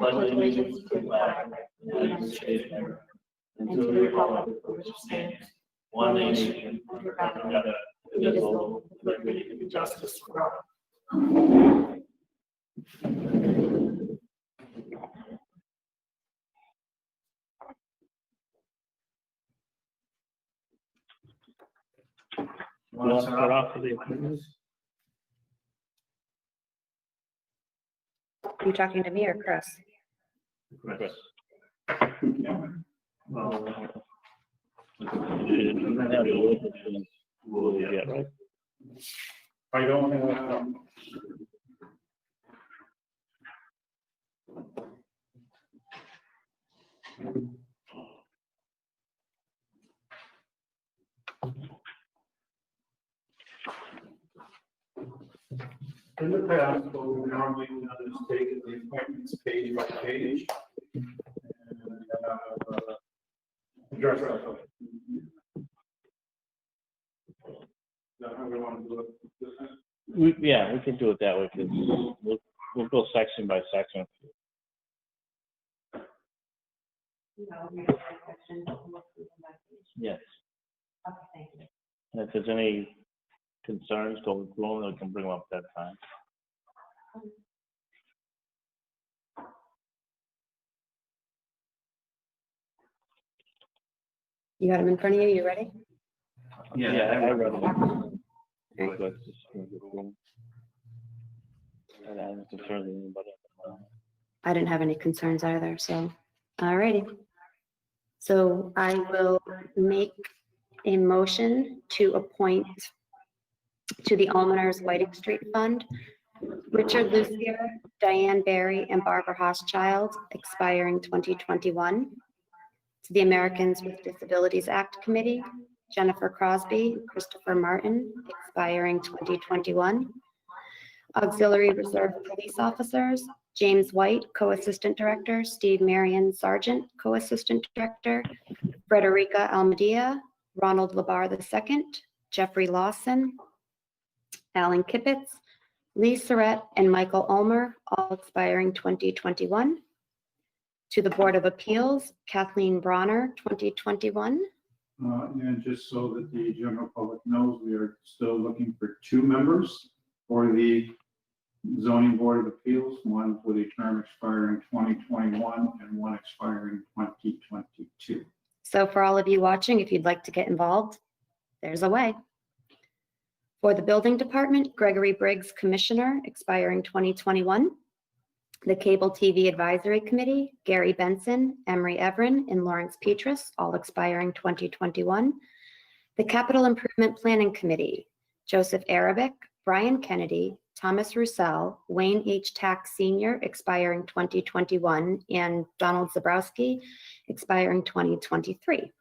pledge allegiance to the flag of the United States of America and to the republic for which it stands, one nation, under God, indivisible, with liberty and justice for all. Want to start off with the appointments? Are you talking to me or Chris? Chris. Well, Yeah, right. I don't have. In the past, what we normally do is take the appointments page by page. And address that. Is that how we want to do it? Yeah, we can do it that way because we'll go section by section. Yes. Okay, thank you. And if there's any concerns going through, we can bring them up that time. You got them in front of you, you ready? Yeah, I read it. Right. Let's just go through them. And I'm concerned with anybody. I didn't have any concerns either, so, all righty. So I will make a motion to appoint to the Almoners Whiting Street Fund, Richard Lucier, Diane Barry, and Barbara Hochschild, expiring 2021. To the Americans with Disabilities Act Committee, Jennifer Crosby, Christopher Martin, expiring 2021. Auxiliary Reserve Police Officers, James White, Co-Assistant Director, Steve Marion, Sergeant, Co-Assistant Director, Frederica Almedia, Ronald Labar II, Jeffrey Lawson, Alan Kippitz, Lee Surratt, and Michael Ulmer, all expiring 2021. To the Board of Appeals, Kathleen Bronner, 2021. And just so that the general public knows, we are still looking for 2 members for the Zoning Board of Appeals, one with a term expiring 2021 and one expiring 2022. So for all of you watching, if you'd like to get involved, there's a way. For the Building Department, Gregory Briggs, Commissioner, expiring 2021. The Cable TV Advisory Committee, Gary Benson, Emery Everin, and Lawrence Petrus, all expiring 2021. The Capital Improvement Planning Committee, Joseph Arabic, Brian Kennedy, Thomas Roussel, Wayne H. Tack Sr., expiring 2021, and Donald Zabrowski, expiring 2023.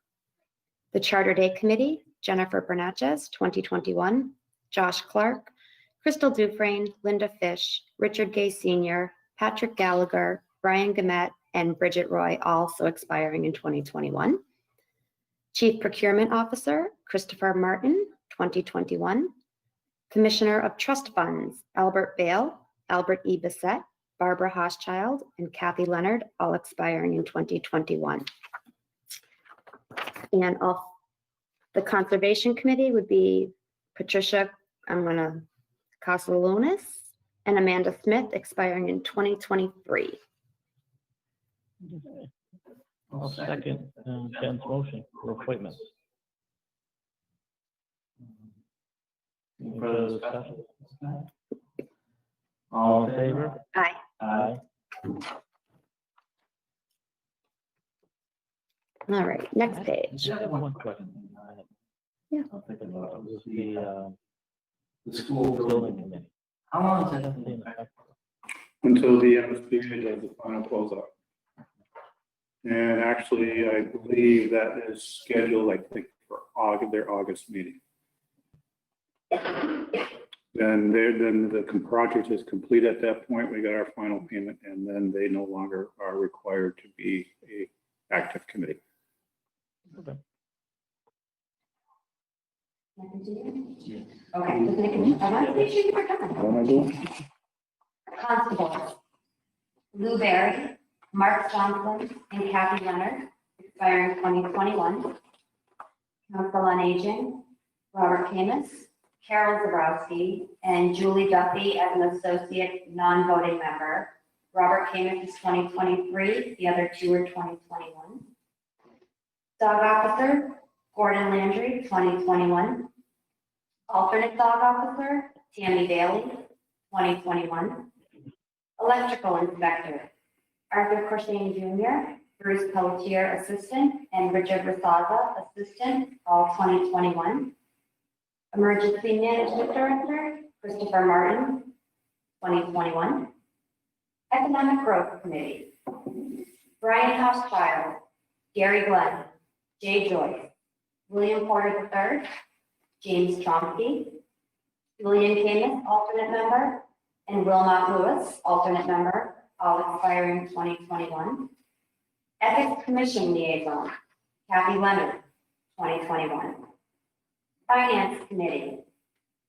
The Charter Day Committee, Jennifer Bernatchez, 2021, Josh Clark, Crystal Dufresne, Linda Fish, Richard Gay Sr., Patrick Gallagher, Brian Gamet, and Bridget Roy, also expiring in 2021. Chief Procurement Officer, Christopher Martin, 2021. Commissioner of Trust Funds, Albert Bale, Albert E. Bissett, Barbara Hochschild, and Kathy Leonard, all expiring in 2021. And the Conservation Committee would be Patricia, Casalunas, and Amanda Smith, expiring in 2023. I'll second Ken's motion for appointments. Any further discussion? All in favor? Aye. Aye. All right, next page. Just have one question. Yeah. I'm thinking about it. The school building committee. How long is that in effect? Until the MSBA does the final closeout. And actually, I believe that is scheduled, I think, for their August meeting. Then the project is complete at that point. We got our final payment, and then they no longer are required to be a active committee. Okay. Okay, I want to make sure you're done. What am I doing? Constables, Lou Berry, Mark Johnson and Kathy Leonard, expiring 2021. Council on Aging, Robert Camus, Carol Zabrowski, and Julie Duffy as an associate non-voting member. Robert Camus is 2023, the other two are 2021. Dog Officer, Gordon Landry, 2021. Alternate Dog Officer, Tammy Bailey, 2021. Electrical Inspector, Arthur Cushing Jr., Bruce Pelletier, Assistant, and Richard Rasaza, Assistant, all 2021. Emergency Management Director, Christopher Martin, 2021. Economic Growth Committee, Brian Hochschild, Gary Glenn, Jay Joyce, William Porter III, James Chomsky, William Camus, alternate member, and Wilmot Lewis, alternate member, all expiring 2021. Ethics Commission Liaison, Kathy Leonard, 2021. Finance Committee,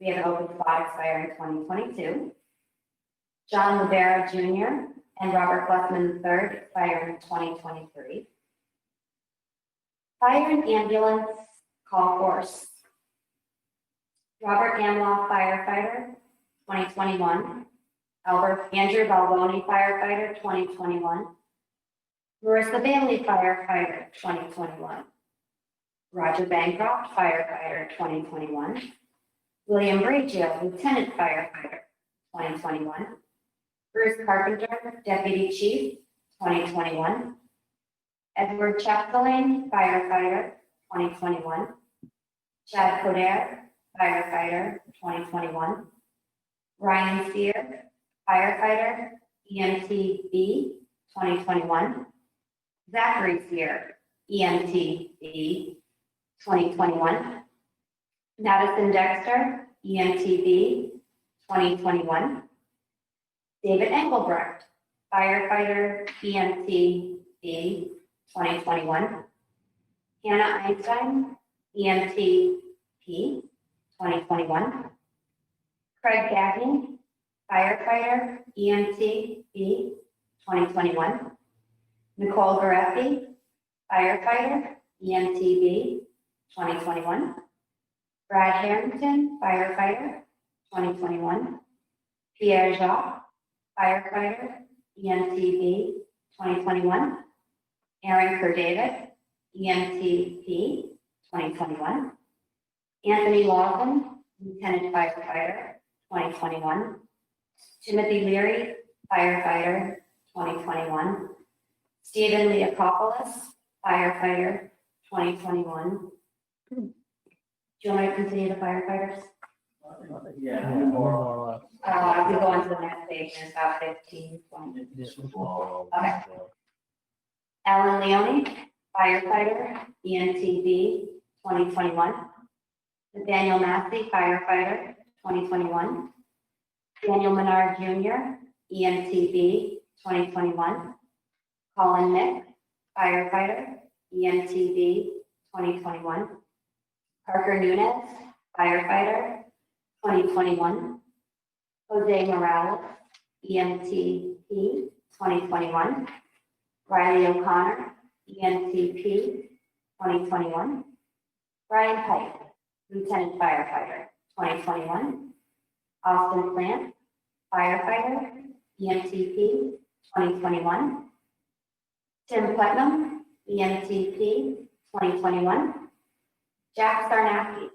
we have an open spot expiring 2022. John Rivera Jr. and Robert Blessman III expiring 2023. Fire and Ambulance Call Force, Robert Amloff firefighter, 2021. Andrew Balboni firefighter, 2021. Marissa Bailey firefighter, 2021. Roger Bancroft firefighter, 2021. William Bragio lieutenant firefighter, 2021. Bruce Carpenter deputy chief, 2021. Edward Chapdelaine firefighter, 2021. Chad Coder firefighter, 2021. Ryan Sear, firefighter, EMTB, 2021. Zachary Sear, EMTB, 2021. Madison Dexter, EMTB, 2021. David Engelbrecht, firefighter, EMTB, 2021. Hannah Einstein, EMTP, 2021. Craig Gagne, firefighter, EMTB, 2021. Nicole Gareffi, firefighter, EMTB, 2021. Brad Harrington, firefighter, 2021. Pierre Jacques, firefighter, EMTB, 2021. Aaron Kerdavid, EMTP, 2021. Anthony Lawson, lieutenant firefighter, 2021. Timothy Leary, firefighter, 2021. Stephen Leakopoulos, firefighter, 2021. Do you want me to continue the firefighters? Yeah, more or less. We go on to the next page, and it's about 15, 20. This was all. Okay. Alan Leone, firefighter, EMTB, 2021. Nathaniel Massey, firefighter, 2021. Daniel Menard Jr., EMTB, 2021. Colin Nick, firefighter, EMTB, 2021. Parker Nunez, firefighter, 2021. Jose Morales, EMTP, 2021. Riley O'Connor, EMTP, 2021. Brian Pike, lieutenant firefighter, 2021. Austin Plant, firefighter, EMTP, 2021. Tim Putnam, EMTP, 2021. Jack Sarnacki,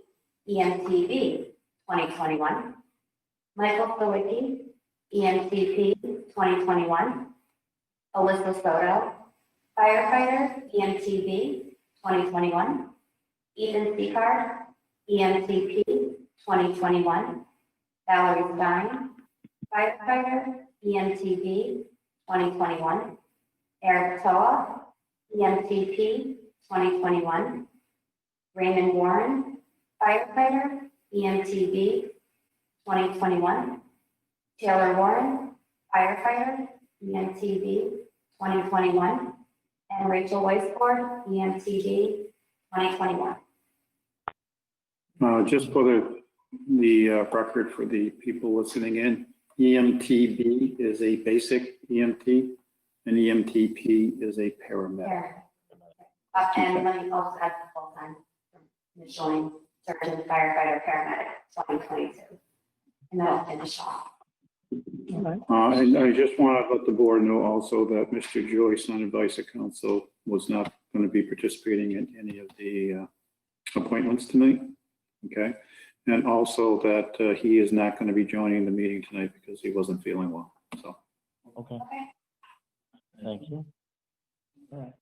EMTB, 2021. Michael Sawicki, EMTP, 2021. Alyssa Soto, firefighter, EMTB, 2021. Ethan Seacard, EMTP, 2021. Valerie Stein, firefighter, EMTB, 2021. Eric Toa, EMTP, 2021. Raymond Warren, firefighter, EMTB, 2021. Taylor Warren, firefighter, EMTB, 2021. And Rachel Weisford, EMTB, 2021. Just for the record for the people listening in, EMTB is a basic EMT An EMTP is a paramedic. There. And then you also add the full-time, initially, sergeant, firefighter, paramedic, 2022. And that'll finish off. And I just want to let the board know also that Mr. Joyce, on advice of council, was not going to be participating in any of the appointments tonight. Okay. And also that he is not going to be joining the meeting tonight because he wasn't feeling well. So. Okay, Okay. thank you. All right.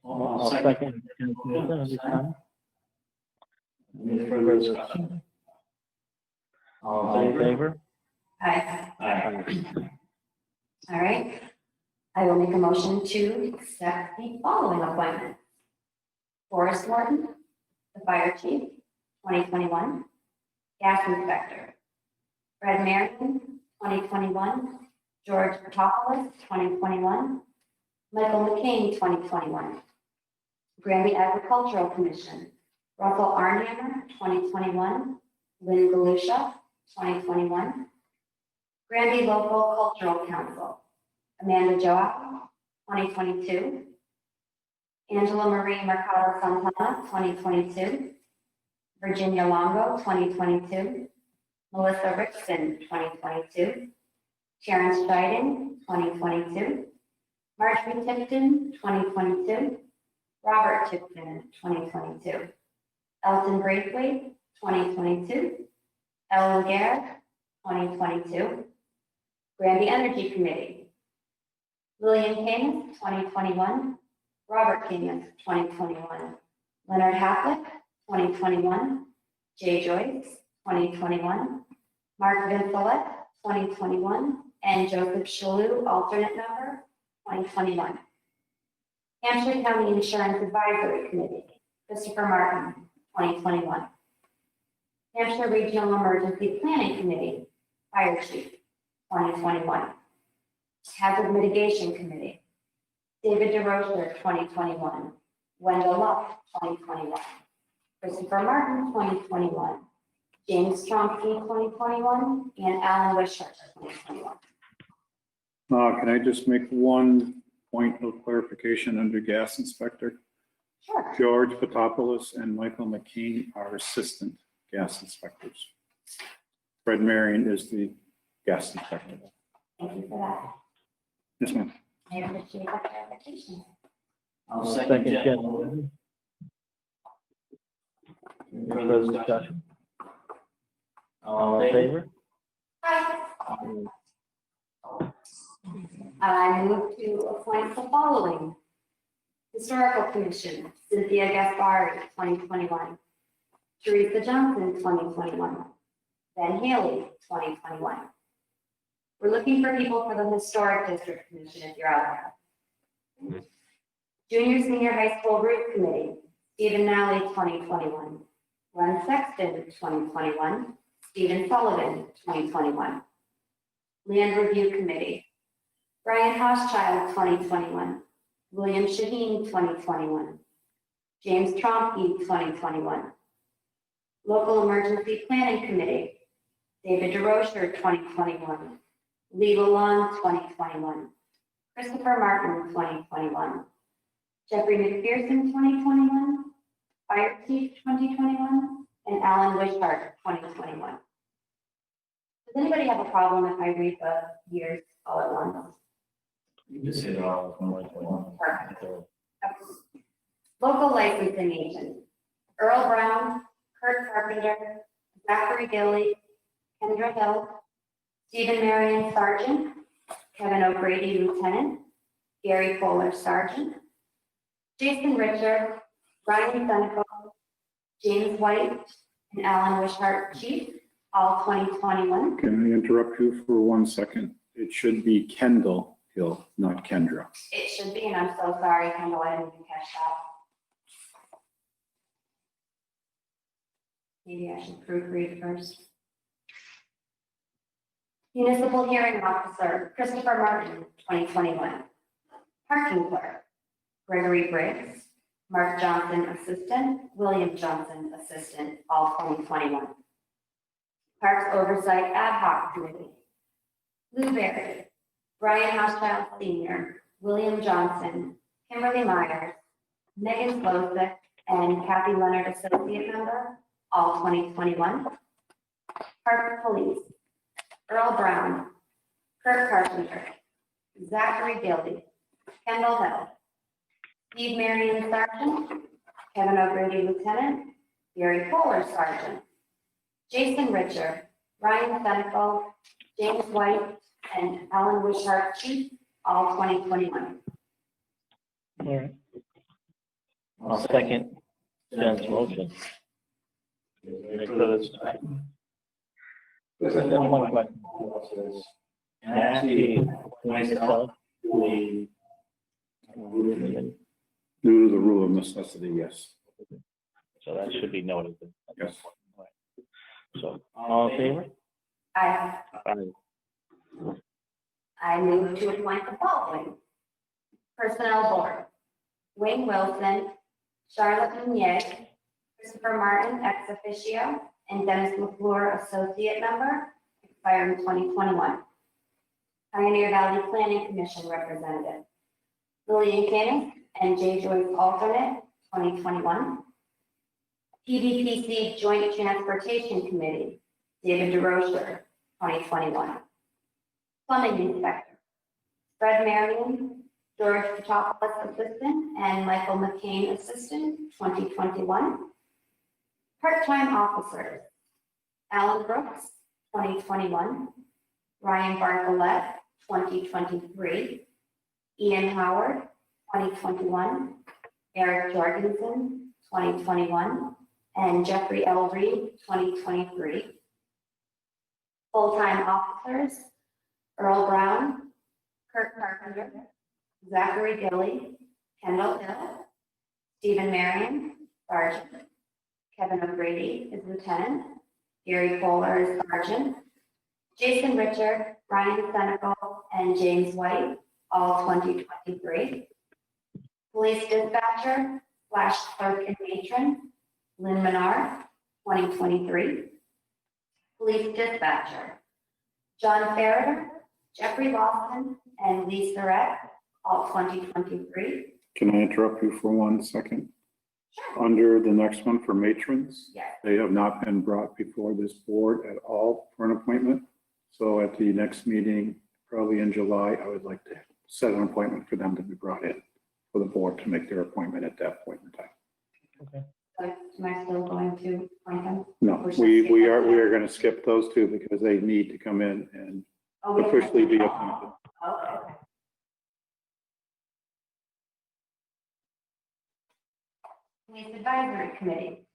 I'll second. Every time. Any further discussion? All in favor? Aye. Aye. All right. I will make a motion to accept the following appointments. Forest Warden, the Fire Chief, 2021. Gas Inspector. Fred Marion, 2021. George Patopoulos, 2021. Michael McCain, 2021. Granby Agricultural Commission. Russell Arnhammer, 2021. Lynn Galusha, 2021. Granby Local Cultural Council. Amanda Joao, 2022. Angela Marie Mercado Santana, 2022. Virginia Longo, 2022. Melissa Rickson, 2022. Terrence Scheiding, 2022. Marjorie Tipton, 2022. Robert Tipton, 2022. Elton Braithwaite, 2022. Elle Laguerre, 2022. Granby Energy Committee. William Camus, 2021. Robert Camus, 2021. Leonard Haplick, 2021. Jay Joyce, 2021. Mark Vincelette, 2021. And Joseph Shalou, alternate member, 2021. Hampshire County Insurance Advisory Committee. Christopher Martin, 2021. Hampshire Regional Emergency Planning Committee, Fire Chief, 2021. Hazard Mitigation Committee, David DeRocher, 2021. Wendell Luck, 2021. Christopher Martin, 2021. James Chomsky, 2021. And Alan Wishart, 2021. Can I just make one point of clarification under gas inspector? Sure. George Patopoulos and Michael McKean are assistant gas inspectors. Fred Marion is the gas inspector. Thank you for that. Yes, ma'am. I appreciate that clarification. I'll second Jen. Any further discussion? All in favor? I move to appoint the following. Historical Commission, Cynthia Gaspari, 2021. Teresa Johnson, 2021. Ben Haley, 2021. We're looking for people for the Historic District Commission if you're out there. Junior Senior High School Route Committee, Stephen Nally, 2021. Len Sexton, 2021. Stephen Sullivan, 2021. Land Review Committee, Brian Hochschild, 2021. William Shaheen, 2021. James Tromke, 2021. Local Emergency Planning Committee, David DeRocher, 2021. Lee Lalonde, 2021. Christopher Martin, 2021. Jeffrey McPherson, 2021. Fire Chief, 2021. And Alan Wishart, 2021. Does anybody have a problem if I read the years all at once? You just hit it all. Perfect. Local licensing agent, Earl Brown, Kurt Carpenter, Zachary Gilly, Kendra Hill, Stephen Marion Sergeant, Kevin O'Grady Lieutenant, Gary Kohler Sergeant, Jason Richard, Brian Senecal, James White, and Alan Wishart Chief, all 2021. Can I interrupt you for 1 second? It should be Kendall Hill, not Kendra. It should be, and I'm so sorry, Kendall, I didn't even catch that. Maybe I should proofread first. Municipal Hearing Officer, Christopher Martin, 2021. Parking Clerk, Gregory Briggs, Mark Johnson, Assistant, William Johnson, Assistant, all 2021. Parks Oversight Ad Hoc Committee, Lou Berry, Brian Hochschild Sr., William Johnson, Kimberly Myers, Megan Slosik, and Kathy Leonard, Associate Member, all 2021. Park Police, Earl Brown, Kurt Carpenter, Zachary Gilly, Kendall Hill, Steve Marion Sergeant, Kevin O'Grady Lieutenant, Gary Kohler Sergeant, Jason Richard, Ryan Senecal, James White, and Alan Wishart Chief, all 2021. All right. I'll second Jen's motion. Any further discussion? There's one question. And actually, myself, we. Due to the rule of necessity, yes. So that should be noted. Yes. So, all in favor? I Aye. move to appoint the following. Personnel Board, Wayne Wilson, Charlotte Meunier, Christopher Martin, ex officio, and Dennis McClure, Associate Member, expiring 2021. Pioneer Valley Planning Commission Representative, Lillian Koenig and Jay Joyce Alternate, 2021. PVPC Joint Transportation Committee, David DeRocher, 2021. Plumbing Inspector, Fred Marion, George Petopoulos Assistant, and Michael McCain Assistant, 2021. Part-time Officers, Alan Brooks, 2021. Ryan Bartlett, 2023. Ian Howard, 2021. Eric Jorgensen, 2021. And Jeffrey L. Reed, 2023. Full-time Officers, Earl Brown, Kurt Carpenter, Zachary Gilly, Kendall Hill, Stephen Marion, Sergeant, Kevin O'Grady is Lieutenant, Gary Kohler is Sergeant, Jason Richard, Ryan Senecal, and James White, all 2023. Police Dispatcher / Clerk and Matron, Lynn Menard, 2023. Police Dispatcher, John Farrader, Jeffrey Lawson, and Lee Surratt, all 2023. Can I interrupt you for 1 second? Under the next one for matrons, Yes. they have not been brought before this board at all for an appointment. So at the next meeting, probably in July, I would like to set an appointment for them to be brought in for the board to make their appointment at that point in time. Okay. Am I still going to appoint them? No, We're we are going to skip those two because they need to come in and Oh, we have- officially be appointed. Okay. Police Advisory Committee,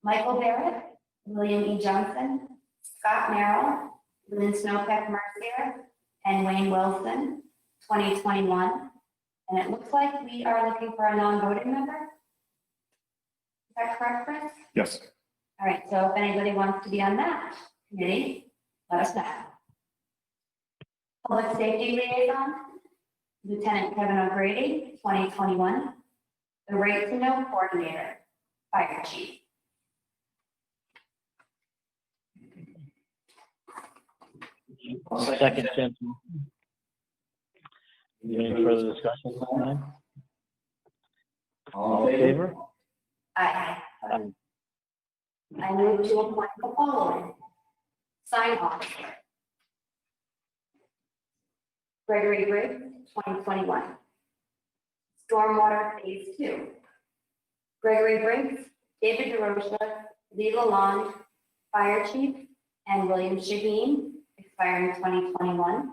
Michael Barrett, William E. Johnson, Scott Merrill, Lynn Snowpeck Mercier, and Wayne Wilson, 2021. And it looks like we are looking for a non-voting member. Is that correct, Chris? Yes. All right, so if anybody wants to be on that committee, let us know. Public Safety Liaison, Lieutenant Kevin O'Grady, 2021. The Right to Know Coordinator, Fire Chief. Second, Jen. Any further discussion on that? All in favor? I move to appoint the following. Sign officer. Gregory Briggs, 2021. Stormwater Phase 2. Gregory Briggs, David DeRocha, Lee Lalonde, Fire Chief, and William Shaheen, expiring 2021.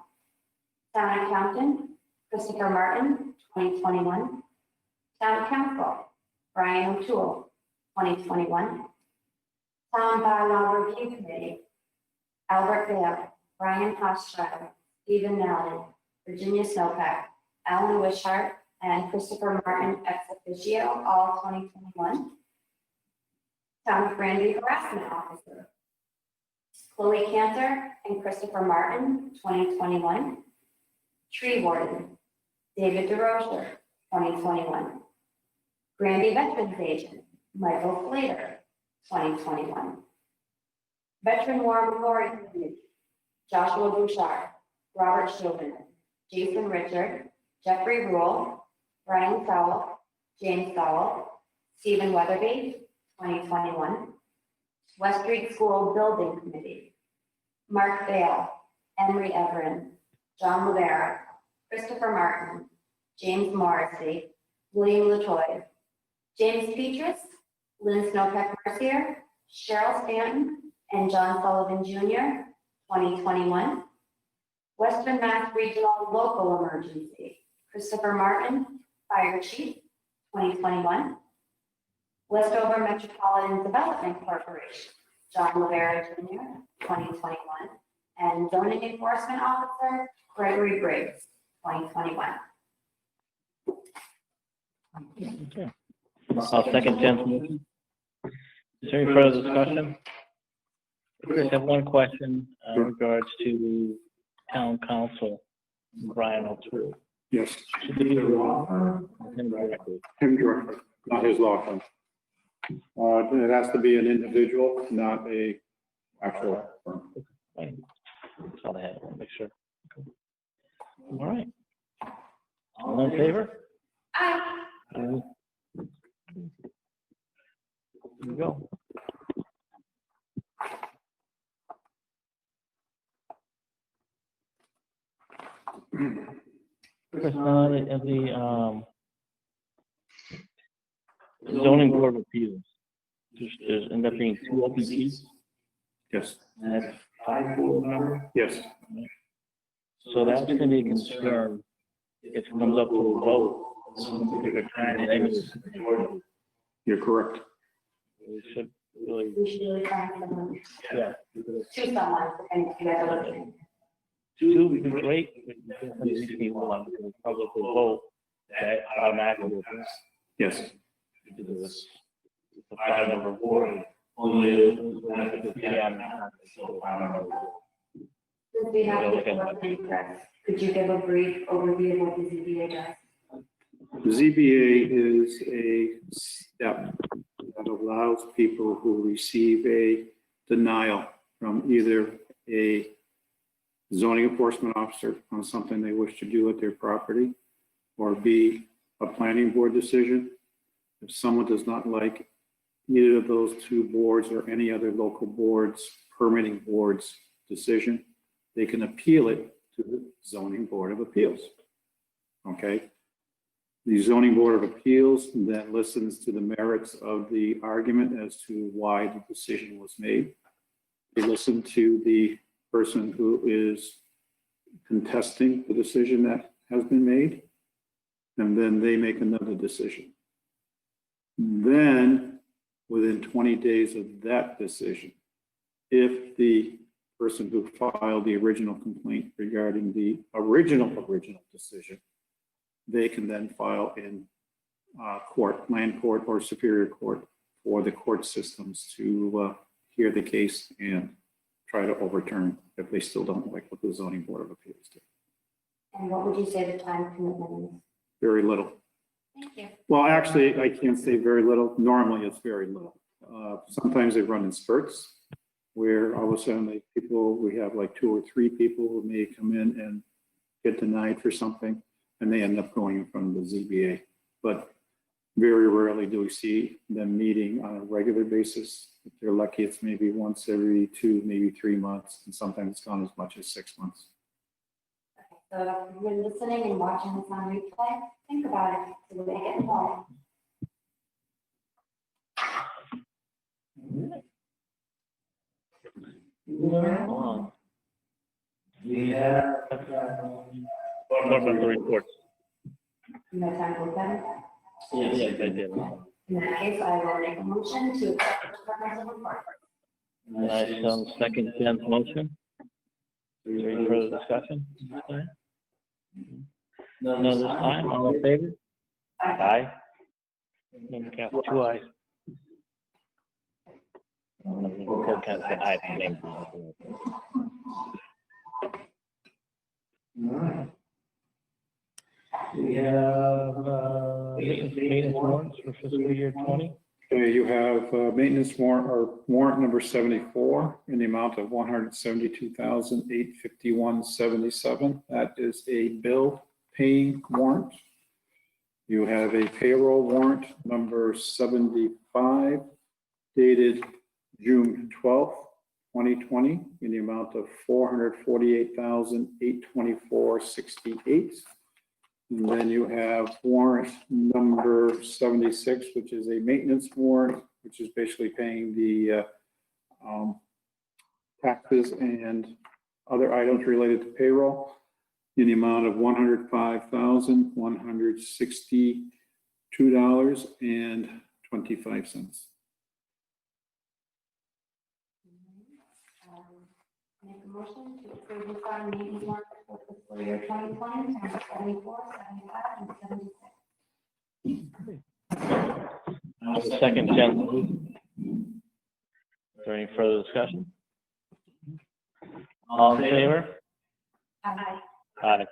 Town Accountant, Christopher Martin, 2021. Town Council, Brian O'Toole, 2021. Town Bylaw Review Committee, Albert Vale, Brian Hochschild, Stephen Nally, Virginia Snowpack, Alan Wishart, and Christopher Martin ex officio, all 2021. Town Granby Harassment Officer, Chloe Cantor and Christopher Martin, 2021. Tree Warden, David DeRocher, 2021. Granby Veterans Agent, Michael Slater, 2021. Veteran War Memorial Committee, Joshua Bouchard, Robert Chauvin, Jason Richard, Jeffrey Rule, Brian Sowell, James Sowell, Stephen Weatherby, 2021. West Street School Building Committee, Mark Bale, Emery Everin, John Rivera, Christopher Martin, James Morrissey, William Latoy, James Petrus, Lynn Snowpeck Mercier, Cheryl Stanton, and John Sullivan Jr., 2021. Western Mass Regional Local Emergency, Christopher Martin, Fire Chief, 2021. Westover Metropolitan Development Corporation, John Rivera Jr., 2021. And Zoning Enforcement Officer, Gregory Briggs, 2021. Okay. I'll second Jen's motion. Is there any further discussion? I have one question in regards to town council, Brian O'Toole. Yes, Should be the law firm or him directly? him directly, not his law firm. It has to be an individual, not a actual firm. Right. That's all I had. I want to make sure. All right. All in favor? Aye. Here we go. Chris, the zoning board of appeals, there's end up being 2 open seats, Yes, and that's 5 board members. yes, So that's going to be a concern if it comes up to a vote. you're correct. We should really, We should really find someone, yeah. choose someone, and you guys are looking. 2 would be great, but you definitely need to be 1, because it's probably a vote that automatically will pass. Yes, Because it's a 5-member board, only the PM. Since we have this working press, could you give a brief overview of what the ZBA does? the ZBA is a step that allows people who receive a denial from either a zoning enforcement officer on something they wish to do with their property, or B, a planning board decision. If someone does not like either of those 2 boards or any other local boards, permitting boards decision, they can appeal it to the zoning board of appeals. Okay? The zoning board of appeals then listens to the merits of the argument as to why the decision was made. They listen to the person who is contesting the decision that has been made, and then they make another decision. Then, within 20 days of that decision, if the person who filed the original complaint regarding the original decision, they can then file in court, land court or superior court, for the court systems to hear the case and try to overturn if they still don't like what the zoning board of appeals did. And what would you say the time commitment is? Very little. Thank you. Well, actually, I can't say very little. Normally, it's very little. Sometimes they run in spurts where all of a sudden we have like 2 or 3 people who may come in and get denied for something, and they end up going in front of the ZBA. But very rarely do we see them meeting on a regular basis. If they're lucky, it's maybe once every 2, maybe 3 months, and sometimes it's gone as much as 6 months. So if you're listening and watching this on replay, think about it, so they get involved. Moving on. We have board member reports. You have time for them? Yes, I did. In that case, I will make a motion to accept the departmental report. And I shall second Jen's motion. Is there any further discussion? None this time, all in favor? Aye. And cast 2 ayes. Clerk has the aye for name. Alright. We have, maintenance warrants for fiscal year 20. Okay, you have maintenance warrant, or warrant number 74, in the amount of $172,851.77. That is a bill paying warrant. You have a payroll warrant number 75 dated June 12th, 2020 in the amount of $448,824.68. And then you have warrant number 76, which is a maintenance warrant, which is basically paying the taxes and other items related to payroll in the amount of $105,162.25. Make a motion to approve the fire maintenance warrant for fiscal year 2020, times 74, 75, and 76. I'll second Jen's move. Is there any further discussion? All in favor? Aye. Aye.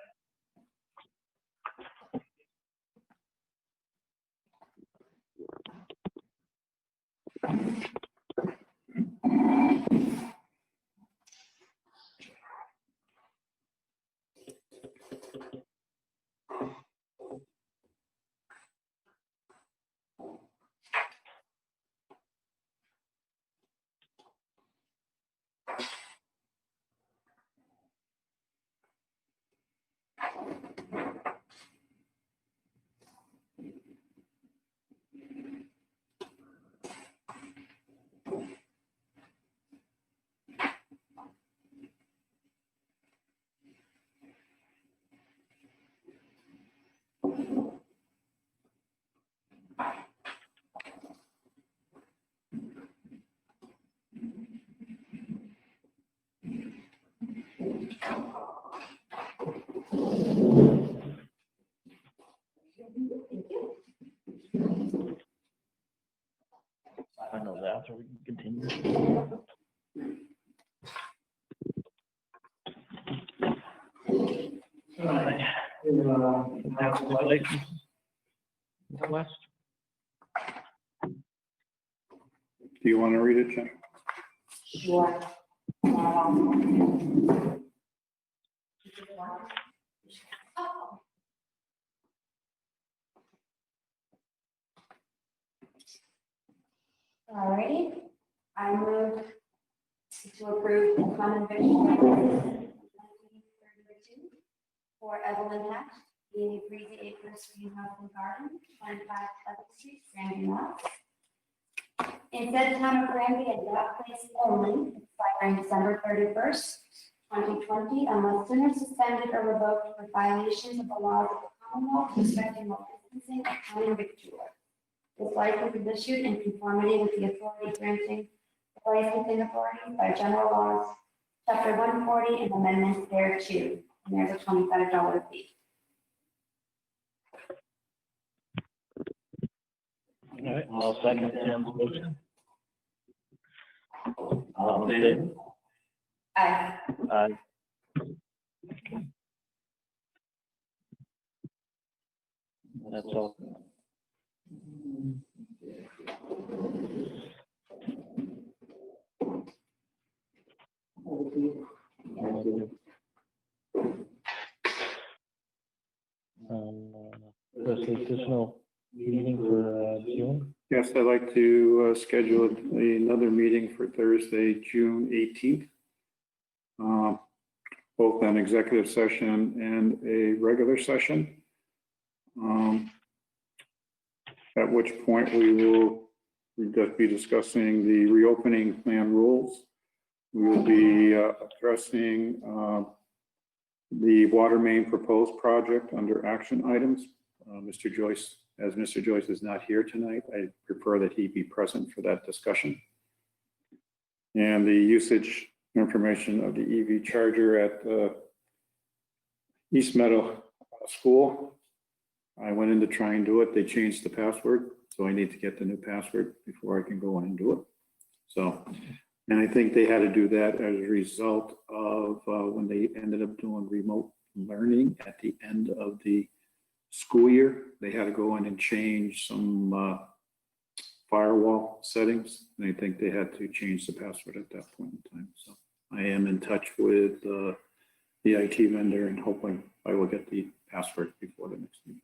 I know that, so we can continue. All right. License. West. Do you want to read it, Jen? Sure. Alrighty, I move to approve the common viction for Evelyn Hatch, the Breezy Acres Greenhouse and Garden, 25 Pleasant Street, Granby, Mass. In said town of Granby and that place only, expiring December 31st, 2020, unless sooner suspended or revoked for violations of the laws of the Commonwealth respecting local distancing and county victular. This license is issued in conformity with the authority granting the licensing authority by general laws, chapter 140 and amendments thereto, and there's a $25 fee. All right, I'll second Jen's motion. All in favor? Aye. Aye. That's all. There's no meeting for June? Yes, I'd like to schedule another meeting for Thursday, June 18th. Both an executive session and a regular session. At which point we will be discussing the reopening plan rules. We will be addressing the water main proposed project under action items. Mr. Joyce is not here tonight, I prefer that he be present for that discussion. And the usage information of the EV charger at East Meadow School. I went in to try and do it. They changed the password, so I need to get the new password before I can go in and do it. So, and I think they had to do that as a result of when they ended up doing remote learning at the end of the school year. They had to go in and change some firewall settings. And I think they had to change the password at that point in time. So I am in touch with the IT vendor, and hopefully I will get the password before the next meeting.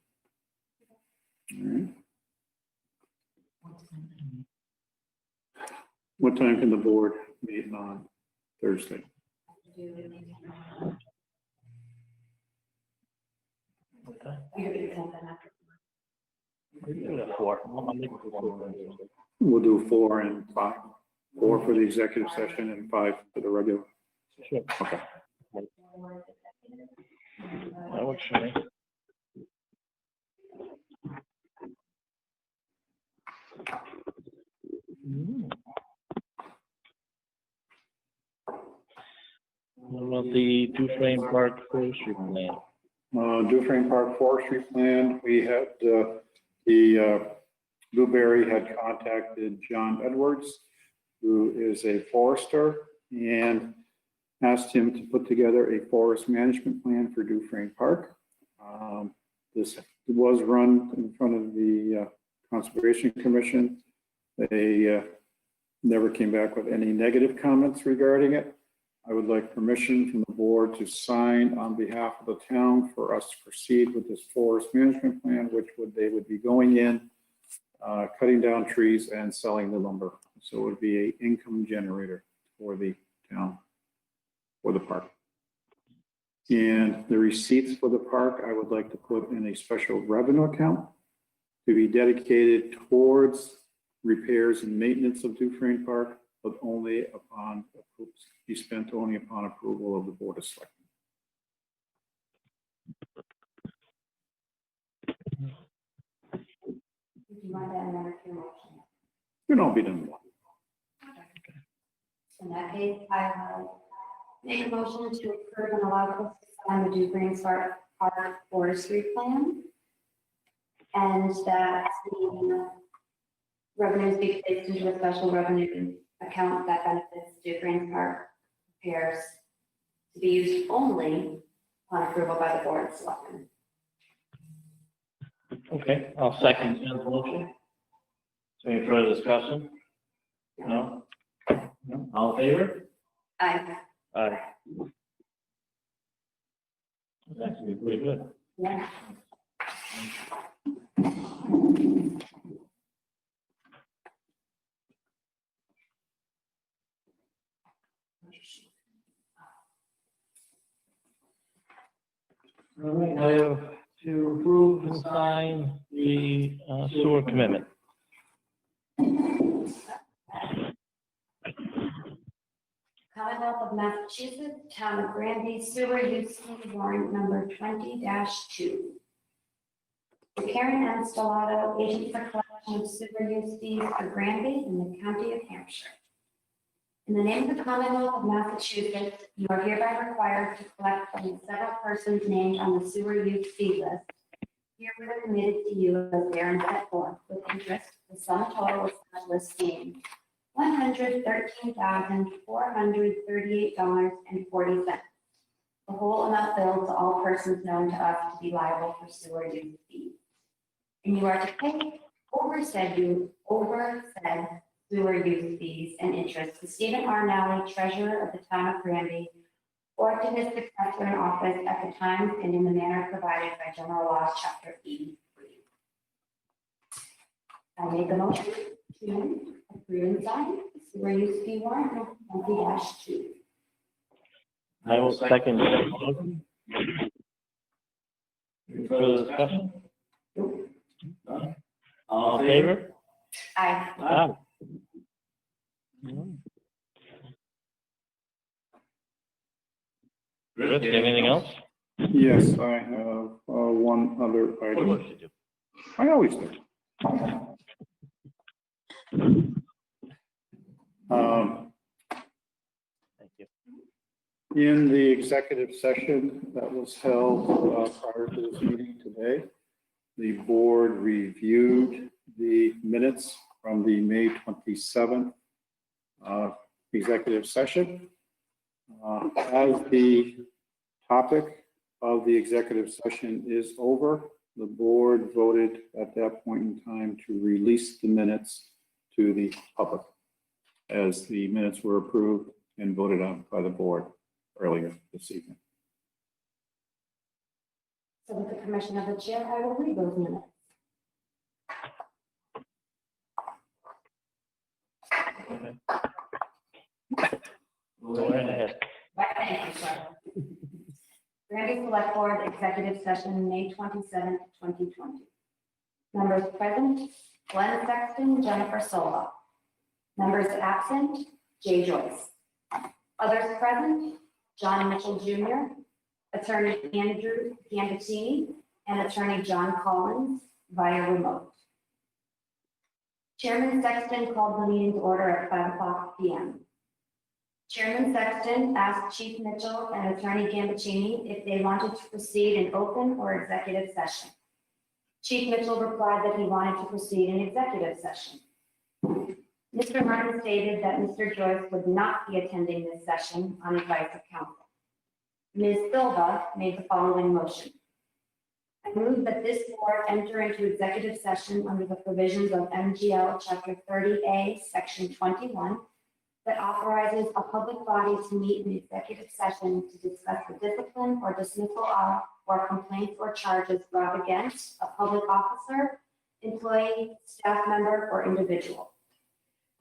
All right. What time can the board meet on Thursday? Okay. We can do it at 4. I'm looking for 4. We'll do 4 and 5. 4 for the executive session and 5 for the regular. Sure. Okay. That works for me. What about the Dufresne Park forestry plan? Dufresne Park Forestry Plan, we had, the Blueberry had contacted John Edwards, who is a forester, and asked him to put together a forest management plan for Dufresne Park. This was run in front of the Conservation Commission. They never came back with any negative comments regarding it. I would like permission from the board to sign on behalf of the town for us to proceed with this forest management plan, which they would be going in, cutting down trees and selling the lumber. So it would be an income generator for the town, for the park. And the receipts for the park, I would like to put in a special revenue account to be dedicated towards repairs and maintenance of Dufresne Park, but only upon, be spent only upon approval of the Board of Selectmen. Would you mind adding that to your motion? You know, be done. In that case, I will make a motion to approve and allow us to sign the Dufresne Park forestry plan. And that the revenues be placed into a special revenue account that benefits Dufresne Park repairs to be used only upon approval by the Board of Selectmen. Okay, I'll second Jen's motion. Is there any further discussion? No? No? All in favor? Aye. Aye. That's actually pretty good. Yeah. All right, now you have to approve and sign the sewer commitment. Commonwealth of Massachusetts, Town of Granby, sewer use fee warrant number 20-2. For Karen M. Stellato, agent for collection of sewer use fees for Granby in the county of Hampshire. In the name of the Commonwealth of Massachusetts, you are hereby required to collect from the several persons named on the sewer use fee list, hereby committed to you as therein set forth with interest, the sum total of such list being $113,438.40. The whole amount billed to all persons known to us to be liable for sewer use fees. And you are to pay over said sewer use fees and interest to Stephen R. Nally, treasurer of the town of Granby, or to his successor in office at the time and in the manner provided by General Law, Chapter 83. I make a motion to approve and sign sewer use fee warrant number 20-2. I will second Jen's motion. Any further discussion? None? All in favor? Aye. Aye. Chris, do you have anything else? Yes, I have one other item. I always do. Thank you. In the executive session that was held prior to this meeting today, the board reviewed the minutes from the May 27th executive session. As the topic of the executive session is over, the board voted at that point in time to release the minutes to the public, as the minutes were approved and voted on by the board earlier this evening. So with the permission of the chair, I will read those minutes. Go right ahead. Thank you, sir. GRANBY Selectboard Executive Session, May 27th, 2020. Members present, Glenn Sexton, Jennifer Sola. Members absent, Jay Joyce. Others present, John Mitchell Jr., Attorney Andrew Gambatini, and Attorney John Collins via remote. Chairman Sexton called the meeting to order at 5:00 p.m. Chairman Sexton asked Chief Mitchell and Attorney Gambatini if they wanted to proceed in open or executive session. Chief Mitchell replied that he wanted to proceed in executive session. Mr. Martin stated that Mr. Joyce would not be attending this session on advice of counsel. Ms. Silva made the following motion. I move that this board enter into executive session under the provisions of MGL Chapter 30A, Section 21, that authorizes a public body to meet in executive session to discuss the discipline or dismissal of or complaints or charges brought against a public officer, employee, staff member, or individual.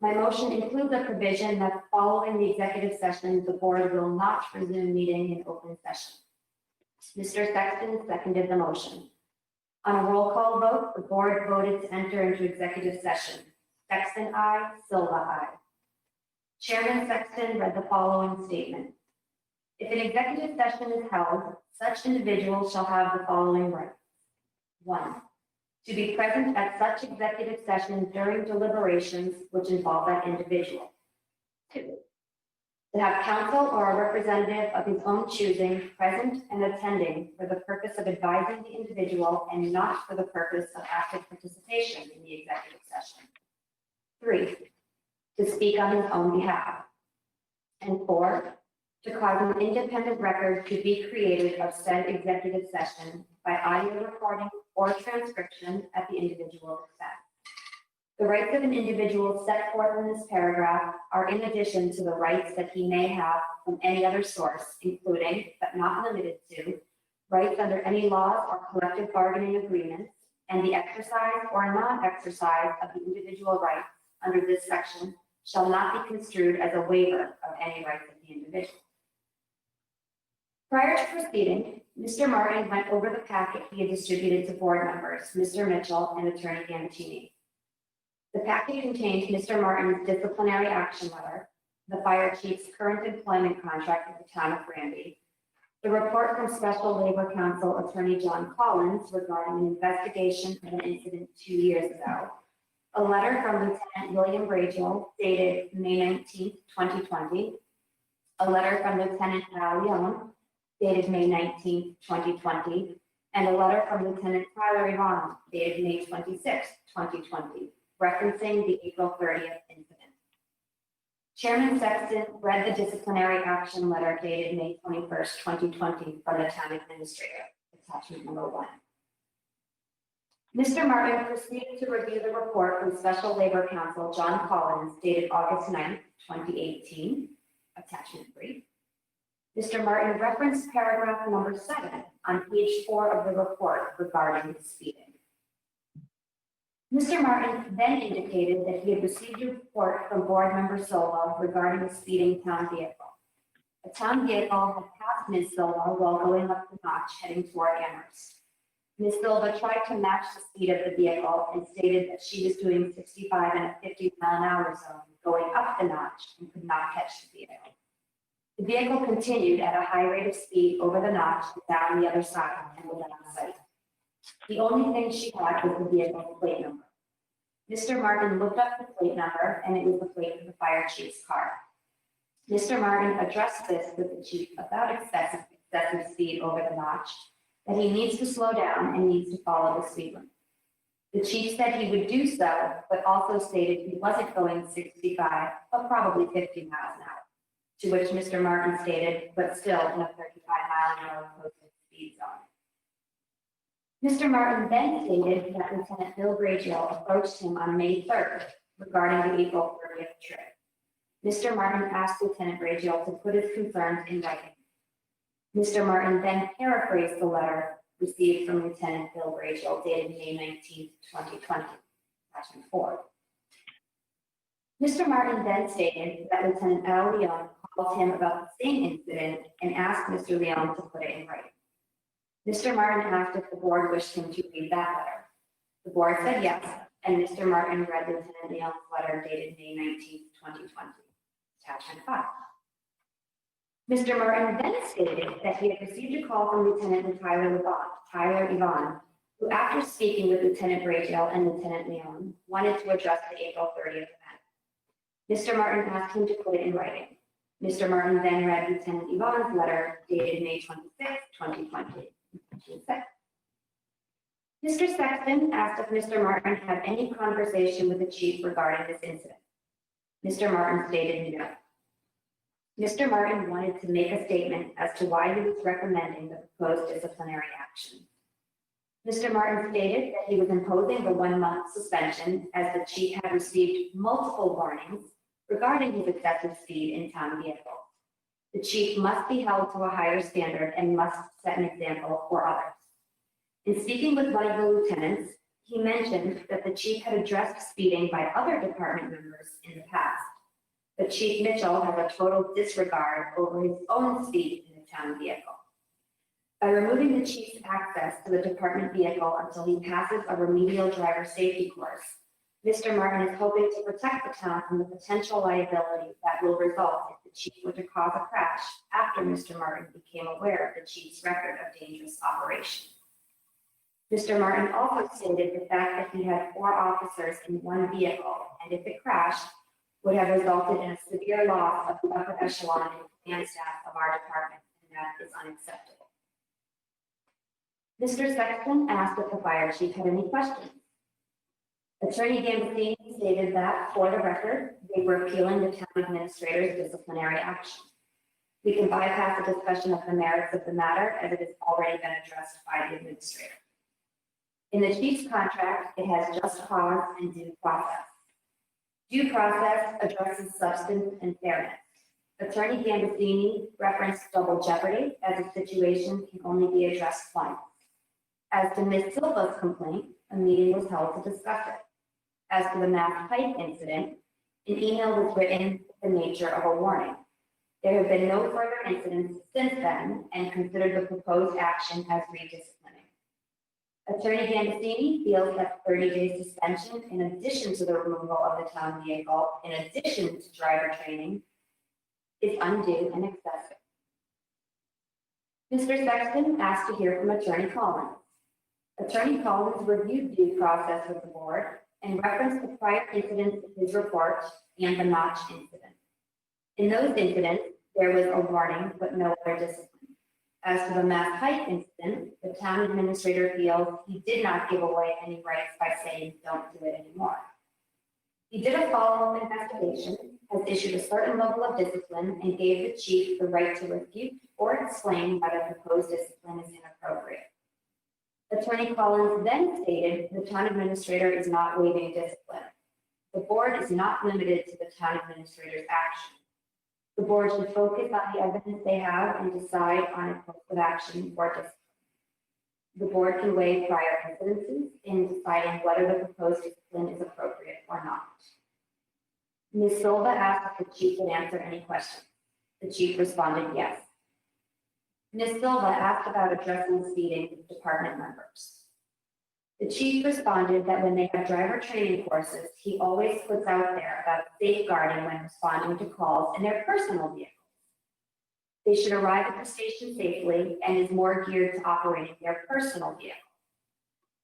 My motion includes a provision that following the executive session, the board will not resume meeting in open session. Mr. Sexton seconded the motion. On a roll call vote, the board voted to enter into executive session. Sexton, aye. Silva, aye. Chairman Sexton read the following statement. If an executive session is held, such individual shall have the following rights. 1, to be present at such executive session during deliberations which involve that individual. 2, to have counsel or a representative of his own choosing present and attending for the purpose of advising the individual and not for the purpose of active participation in the executive session. 3, to speak on his own behalf. And 4, to cause an independent record to be created of said executive session by audio recording or transcription at the individual's expense. The rights of an individual set forth in this paragraph are in addition to the rights that he may have from any other source, including, but not limited to, rights under any laws or collective bargaining agreements, and the exercise or non-exercise of the individual rights under this section shall not be construed as a waiver of any rights of the individual. Prior to proceeding, Mr. Martin went over the packet he had distributed to board members, Mr. Mitchell and Attorney Gambatini. The packet contained Mr. Martin's disciplinary action letter, the fire chief's current employment contract with the town of Granby, the report from Special Labor Counsel Attorney John Collins regarding an investigation of an incident 2 years ago, a letter from Lieutenant William Bragiel dated May 19, 2020, a letter from Lieutenant Al Young dated May 19, 2020, and a letter from Lieutenant Tyler Yvonne dated May 26, 2020, referencing the April 30th incident. Chairman Sexton read the disciplinary action letter dated May 21st, 2020 from the town administrator, attachment number 1. Mr. Martin proceeded to review the report from Special Labor Counsel John Collins dated August 9, 2018, attachment 3. Mr. Martin referenced paragraph number 7 on page 4 of the report regarding the speeding. Mr. Martin then indicated that he had received a report from board member Silva regarding a speeding town vehicle. A town vehicle had passed Ms. Silva while going up the notch heading toward Amherst. Ms. Silva tried to match the speed of the vehicle and stated that she was doing 65 in a 50-mile-an-hour zone going up the notch and could not catch the vehicle. The vehicle continued at a high rate of speed over the notch and down the other side and was out of sight. The only thing she had was the vehicle's plate number. Mr. Martin looked up the plate number and it was the plate of the fire chief's car. Mr. Martin addressed this with the chief about excessive speed over the notch, that he needs to slow down and needs to follow the speed limit. The chief said he would do so, but also stated he wasn't going 65, but probably 50 miles an hour. To which Mr. Martin stated, but still in a 35-mile-an-hour posted speed zone. Mr. Martin then stated that Lieutenant Bill Bragiel approached him on May 3rd regarding the April 30th trip. Mr. Martin asked Lieutenant Bragiel to put his concerns in writing. Mr. Martin then paraphrased the letter received from Lieutenant Bill Rachel dated May 19th, 2020, attachment 4. Mr. Martin then stated that Lieutenant Al Leon called him about the same incident and asked Mr. Leon to put it in writing. Mr. Martin asked if the board wished him to read that letter. The board said yes, and Mr. Martin read Lieutenant Leon's letter dated May 19th, 2020, attachment 5. Mr. Martin then stated that he had received a call from Lieutenant Tyler Yvonne, who, after speaking with Lieutenant Bragel and Lieutenant Leon, wanted to address the April 30th event. Mr. Martin asked him to put it in writing. Mr. Martin then read Lieutenant Yvonne's letter dated May 26th, 2020. Mr. Sexton asked if Mr. Martin had any conversation with the chief regarding this incident. Mr. Martin stated no. Mr. Martin wanted to make a statement as to why he was recommending the proposed disciplinary action. Mr. Martin stated that he was imposing the 1-month suspension as the chief had received multiple warnings regarding his excessive speed in town vehicle. The chief must be held to a higher standard and must set an example for others. In speaking with one of the lieutenants, he mentioned that the chief had addressed speeding by other department members in the past. But Chief Mitchell has a total disregard over his own speed in the town vehicle. By removing the chief's access to the department vehicle until he passes a remedial driver safety course, Mr. Martin is hoping to protect the town from the potential liability that will result if the chief were to cause a crash after Mr. Martin became aware of the chief's record of dangerous operation. Mr. Martin also stated the fact that he had 4 officers in one vehicle, and if it crashed, would have resulted in a severe loss of the upper echelon and command staff of our department, and that is unacceptable. Mr. Sexton asked if the fire chief had any questions. Attorney Gambasini stated that, for the record, they were appealing the town administrator's disciplinary action. We can bypass a discussion of the merits of the matter as it has already been addressed by the administrator. In the chief's contract, it has just cause and due process. Due process addresses substance and fairness. Attorney Gambasini referenced double jeopardy as a situation can only be addressed once. As to Ms. Silva's complaint, a meeting was held to discuss it. As to the mass pipe incident, an email was written with the nature of a warning. There have been no further incidents since then and considered the proposed action as redisciplining. Attorney Gambasini feels that 30-day suspension, in addition to the removal of the town vehicle, in addition to driver training, is undue and excessive. Mr. Sexton asked to hear from Attorney Collins. Attorney Collins reviewed due process with the board and referenced the prior incidents in his report and the Notch incident. In those incidents, there was a warning but no other discipline. As to the mass pipe incident, the town administrator feels he did not give away any rights by saying don't do it anymore. He did a follow-up investigation, has issued a certain level of discipline, and gave the chief the right to refute or explain why the proposed discipline is inappropriate. Attorney Collins then stated the town administrator is not waiving discipline. The board is not limited to the town administrator's action. The board should focus on the evidence they have and decide on a course of action or discipline. The board can weigh prior incidences in deciding whether the proposed discipline is appropriate or not. Ms. Silva asked if the chief would answer any questions. The chief responded yes. Ms. Silva asked about addressing speeding with department members. The chief responded that when they have driver training courses, he always puts out there about safeguarding when responding to calls in their personal vehicles. They should arrive at the station safely and is more geared to operating their personal vehicle.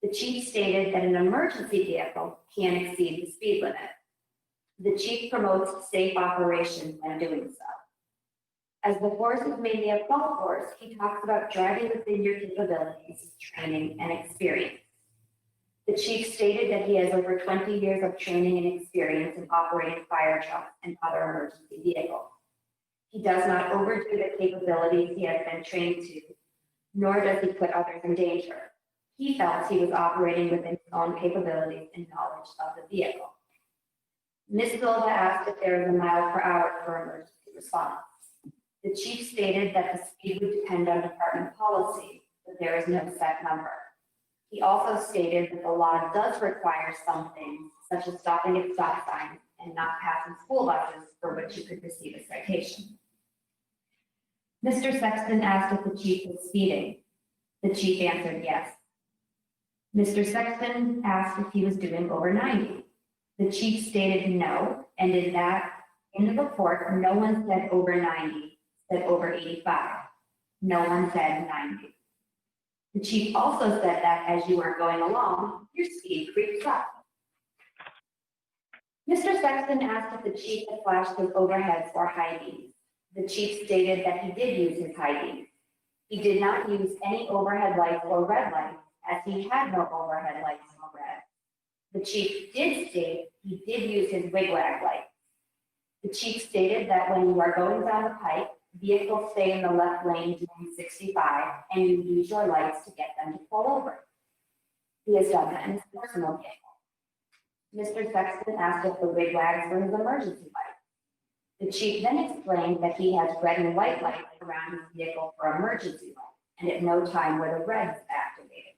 The chief stated that an emergency vehicle can exceed the speed limit. The chief promotes safe operation when doing so. As the force is mainly a golf course, he talks about driving within your capabilities, training, and experience. The chief stated that he has over 20 years of training and experience in operating fire trucks and other emergency vehicles. He does not overdo the capabilities he has been trained to, nor does he put others in danger. He felt he was operating within his own capabilities and knowledge of the vehicle. Ms. Silva asked if there is a mile per hour for emergency response. The chief stated that the speed would depend on department policy, but there is no set number. He also stated that the law does require some things, such as stopping at stop signs and not passing school buses, for which you could receive a citation. Mr. Sexton asked if the chief was speeding. The chief answered yes. Mr. Sexton asked if he was doing over 90. The chief stated no, and in the report, no one said over 90, said over 85. No one said 90. The chief also said that as you are going along, your speed creeps up. Mr. Sexton asked if the chief had flashed his overheads or high beams. The chief stated that he did use his high beams. He did not use any overhead lights or red lights, as he had no overhead lights or red. The chief did state he did use his wigwag lights. The chief stated that when you are going down the pike, vehicles stay in the left lane doing 65, and you use your lights to get them to pull over. He has done that in his personal vehicle. Mr. Sexton asked if the wigwags were his emergency lights. The chief then explained that he has red and white lights around his vehicle for emergency lights, and at no time were the reds activated.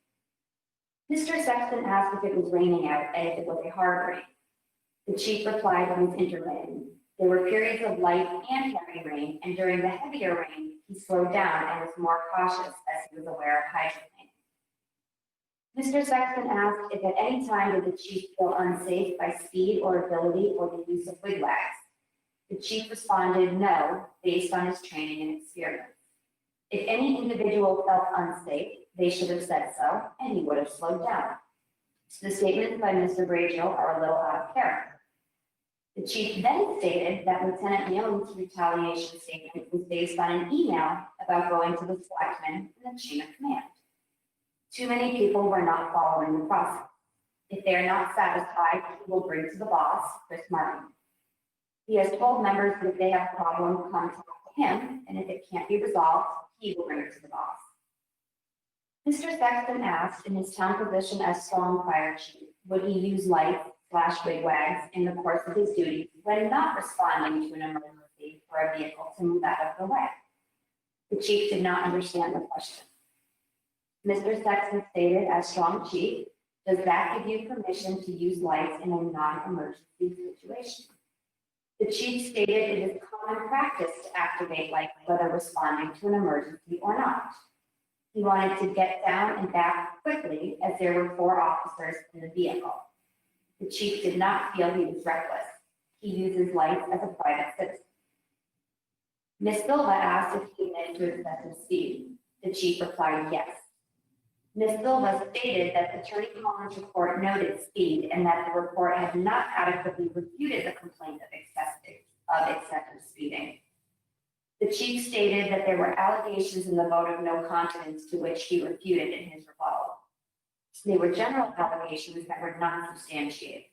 Mr. Sexton asked if it was raining out and if it was a hard rain. The chief replied it was intermittent. There were periods of light and heavy rain, and during the heavier rain, he slowed down and was more cautious as he was aware of hydroplaning. Mr. Sexton asked if at any time did the chief feel unsafe by speed or ability or the use of wigwags. The chief responded no, based on his training and experience. If any individual felt unsafe, they should have said so, and he would have slowed down. The statements by Mr. Brajo are a little out of character. The chief then stated that Lieutenant Nealon's retaliation statement was based on an email about going to the selectmen and the chain of command. Too many people were not following the process. If they are not satisfied, he will bring to the boss, Chris Martin. He has told members that if they have a problem, come talk to him, and if it can't be resolved, he will bring it to the boss. Mr. Sexton asked, in his town position as strong fire chief, would he use lights/wigwags in the course of his duties when not responding to an emergency for a vehicle to move out of the way? The chief did not understand the question. Mr. Sexton stated, as strong chief, does that give you permission to use lights in a non-emergency situation? The chief stated it is common practice to activate lights whether responding to an emergency or not. He wanted to get down and back quickly as there were 4 officers in the vehicle. The chief did not feel he was reckless. He uses lights as a private citizen. Ms. Silva asked if he admitted to excessive speed. The chief replied yes. Ms. Silva stated that Attorney Collins' report noted speed and that the report had not adequately refuted the complaint of excessive speeding. The chief stated that there were allegations in the vote of no confidence to which he refuted in his rebuttal. They were general allegations that were not substantiated.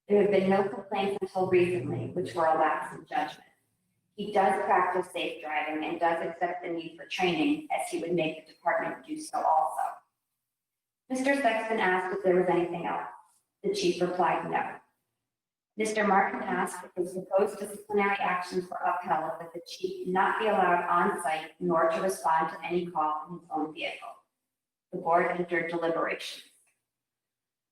There have been no complaints until recently, which were a lapse in judgment. He does practice safe driving and does accept the need for training, as he would make the department do so also. Mr. Sexton asked if there was anything else. The chief replied no. Mr. Martin asked if the proposed disciplinary actions were upheld, that the chief not be allowed on site nor to respond to any call from his own vehicle. The board entered deliberations.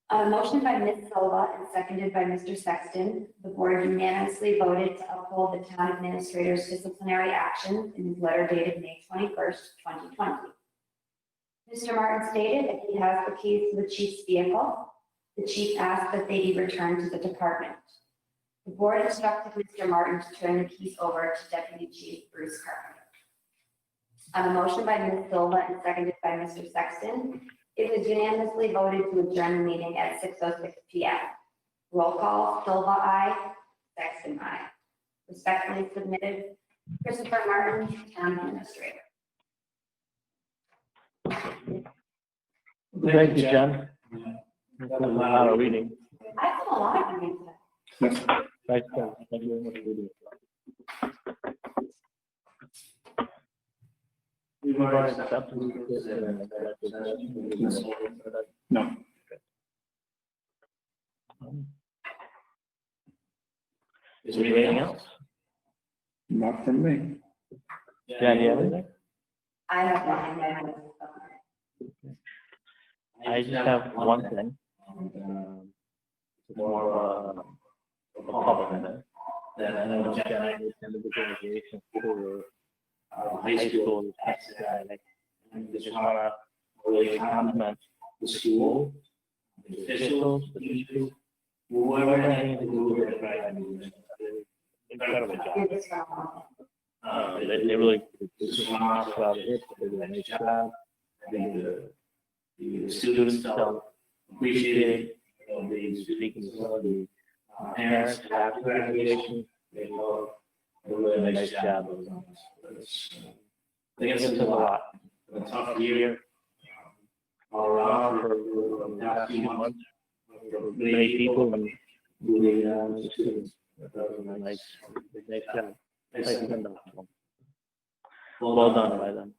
On a motion by Ms. Silva and seconded by Mr. Sexton, the board unanimously voted to uphold the town administrator's disciplinary actions in his letter dated May 21st, 2020. Mr. Martin stated that he has the keys to the chief's vehicle. The chief asked that they be returned to the department. The board instructed Mr. Martin to turn the keys over to Deputy Chief Bruce Carpenter. On a motion by Ms. Silva and seconded by Mr. Sexton, it was unanimously voted to adjourn the meeting at 6:06 p.m. Roll call, Silva, aye. Sexton, aye. Respectfully submitted, Christopher Martin, Town Administrator. Thank you, Jen. That was a lot of reading. I've done a lot of reading today. Yes. Thank you very much for reading. We've already accepted this, No. Is there anything else? Not from me. Jen, you have anything? I have nothing. I just have one thing. It's more of a public event. That I know Jen and I attended the graduation for high school this past Saturday. And I just wanna really compliment the school, the officials, the teachers, whoever had anything to do with it, right? Incredible job. They really, this is one off about it, they did a nice job. I think the students felt appreciated, they speaking to some of the parents after graduation, they did a really nice job. I think it's a lot. A tough year all around for the past few months. For many people and the students. That was a nice job. Nice done. Well done by them.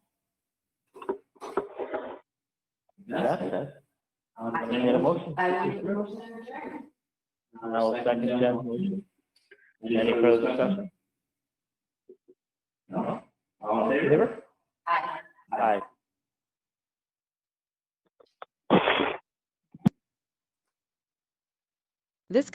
That's it. Can I get a motion? I'll second Jen's motion. Any further discussion? No? All in favor? Aye. This